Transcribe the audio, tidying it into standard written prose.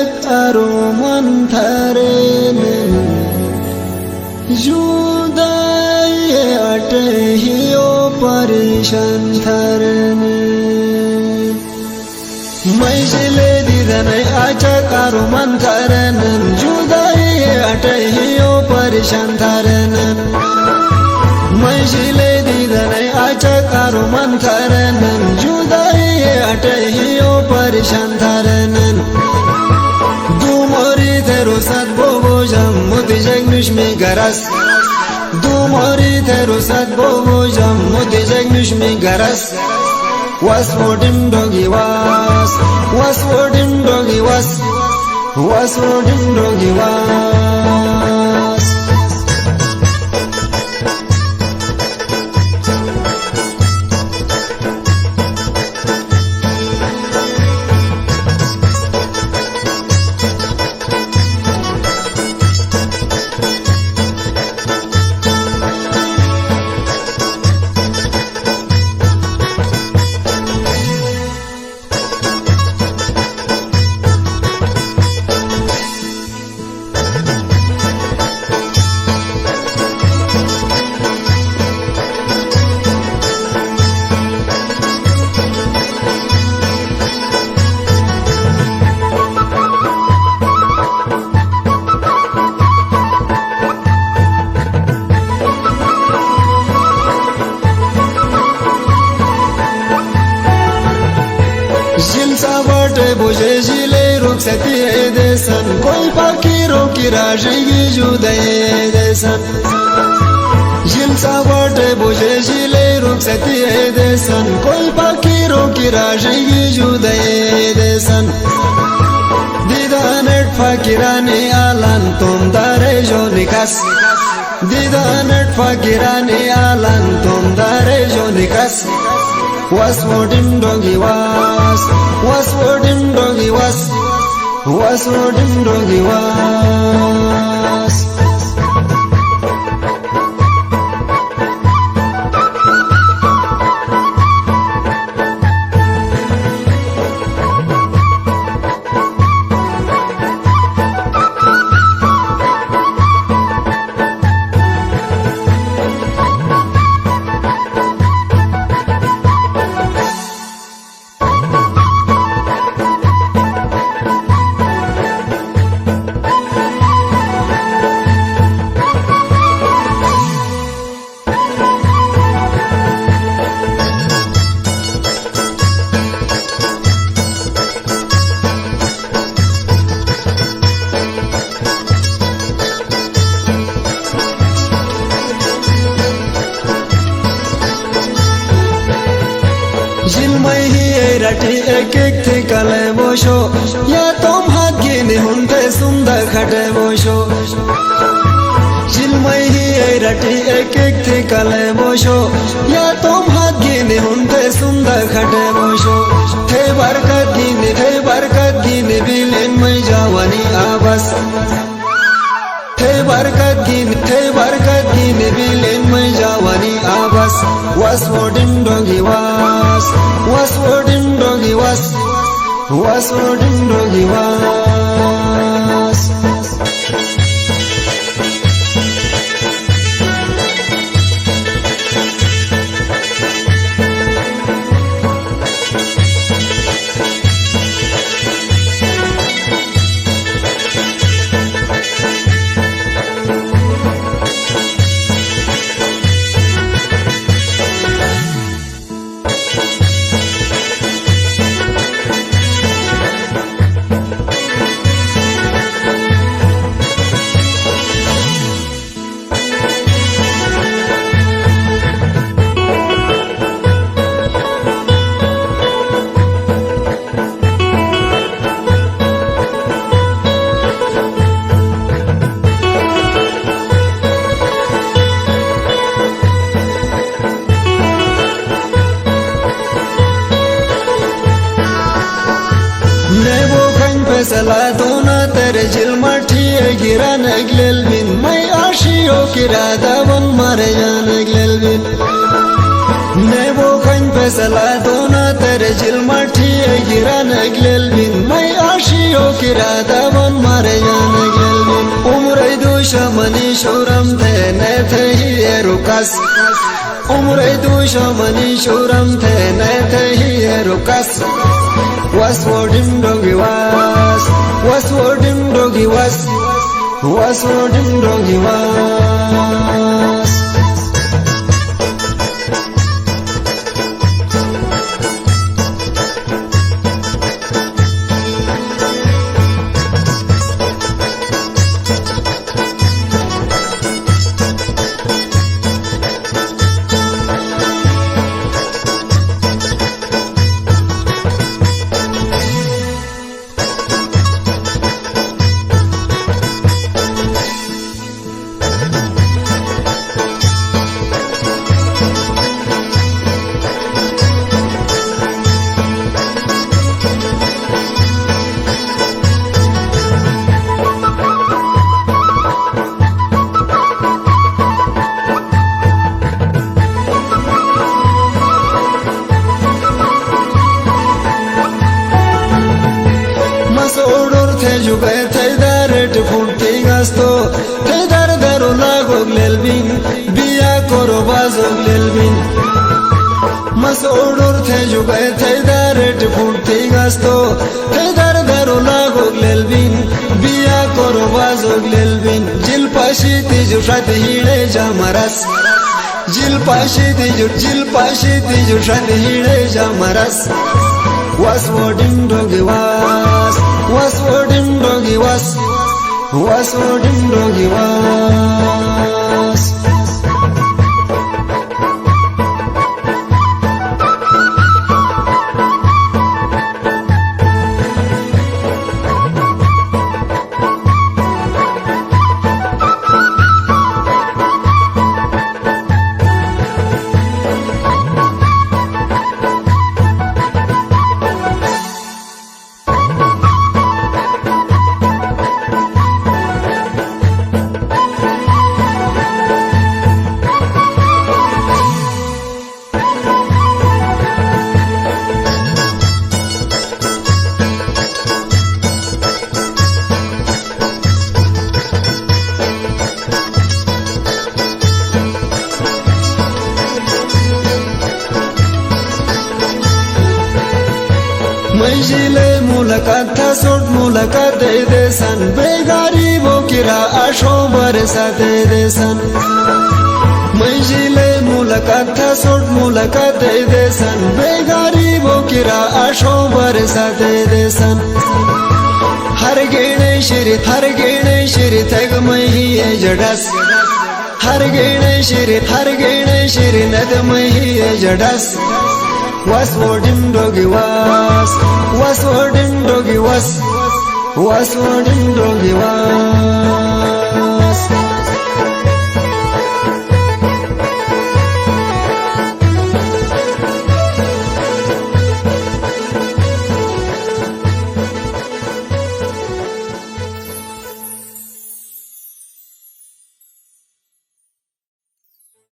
አሮማን ታረንን ጁዳይ አደህዮ ፓሪሻን ታረን ማይዝሌ ዲዘናይ አጫቅ አሮማን ታረንን ጁዳይ አደህዮ ፓሪሻን ታረንን ማይዝሌ ዲዘናይ አጫቅ አሮማን ታረንን ጁዳይ አደህዮ ፓሪሻን ታረንን ዱሞሪ ተሮሳት ቦቦጃም ሞቴጀግኑሽ ሚጋራስ ዱሞሪ ተሮሳት ቦቦጃም ሞቴጀግኑሽ ሚጋራስ was for them doggy was for them doggy was for them doggy was बोझे जिले रुक सकती है देसन कोई पाकीरो की राशि जुदे देसन जिलसा बाटे बोझे जिले रुक सकती है देसन कोई पाकीरो की राशि जुदे देसन दीदानेट फाकिरानी आलन तुम दारे जो निकास दीदानेट फाकिरानी आलन तुम दारे जो निकास was for them doggy was for them doggy was for them doggy was जिलमय ही रटी एक एक थी कले बोशो या तुम हाथ गिने हुंते सुंदर खटे बोशो जिलमय ही रटी एक एक थी कले बोशो या तुम हाथ गिने हुंते सुंदर खटे बोशो थे बरकत गिने बिलेन में जावानी आबस थे बरकत गिने बिलेन में जावानी आबस was for them doggy was for them doggy was for them doggy was सलादोना तेरे जिल मठी गिरा नगलेल बिन मैं आशियो किरादा बन मारे जान नगलेल बिन नेबो खन पे सलादोना तेरे जिल मठी गिरा नगलेल बिन मैं Ashiyo kirada bon marayan gelbin Umray dusha mani shuram the ne the hierukas Umray dusha mani shuram the ne the hierukas Was wodim dogi was wodim dogi was wodim dogi was Jugai Taidaret Funti Gasto Taidar Darulagog Lelbin Bia Korobazog Lelbin Masodor Jugai Taidaret Funti Gasto Taidar Darulagog Lelbin Bia Korobazog Lelbin Jil Pashi Tijushat Hide Jamaras Jil Pashi Tijushat Hide Jamaras Was wodim dogi was wodim dogi was wodim dogi was Manjile mulakat tha sod mulakat de san begaribo kira asho barsa de san Manjile mulakat tha sod mulakat de san begaribo kira asho barsa de san Har gene shiri tag mahi jadas Har gene shiri nag mahi jadas Was wodim dogi was wodim dogi was wodim dogi was